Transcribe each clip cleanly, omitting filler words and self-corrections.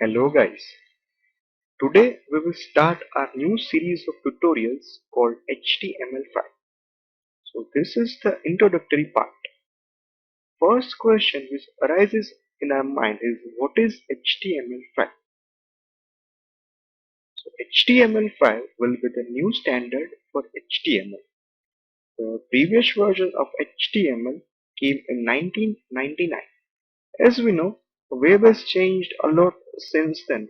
Hello guys, today we will start our new series of tutorials called HTML5. So this is the introductory part. First question which arises in our mind is what is HTML5? So HTML5 will be the new standard for HTML. The previous version of HTML came in 1999. As we know, the web has changed a lot since then.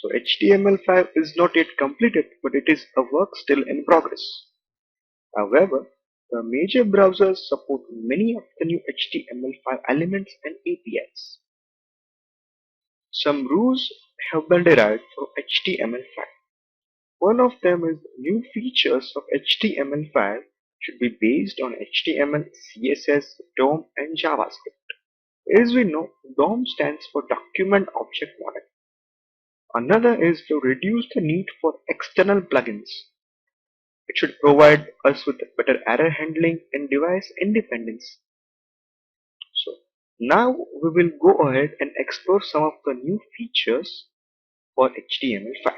So HTML5 is not yet completed, but it is a work still in progress. However, the major browsers support many of the new HTML5 elements and APIs. Some rules have been derived from HTML5. One of them is new features of HTML5 should be based on HTML, CSS, DOM, and JavaScript. As we know, DOM stands for Document Object Model. Another is to reduce the need for external plugins. It should provide us with better error handling and device independence. So now we will go ahead and explore some of the new features for HTML5.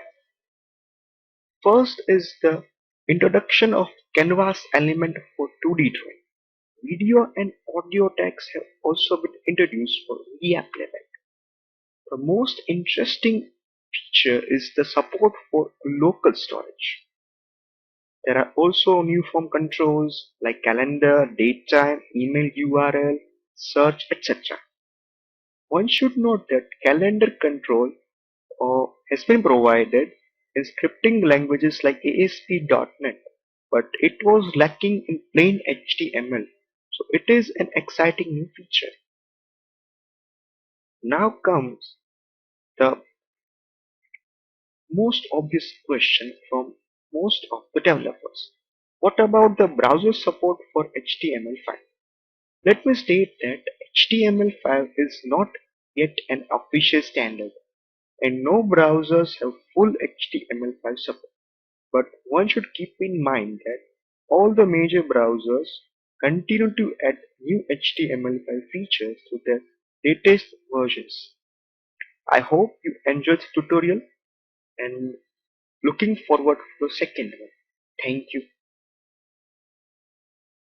First is the introduction of canvas element for 2D drawing. Video and audio tags have also been introduced for media playback. The most interesting feature is the support for local storage. There are also new form controls like calendar, date time, email URL, search, etc. One should note that calendar control has been provided in scripting languages like ASP.NET, but it was lacking in plain HTML. So it is an exciting new feature. Now comes the most obvious question from most of the developers. What about the browser support for HTML5? Let me state that HTML5 is not yet an official standard and no browsers have full HTML5 support. But one should keep in mind that all the major browsers continue to add new HTML5 features to their latest versions. I hope you enjoyed the tutorial and looking forward to the second one. Thank you.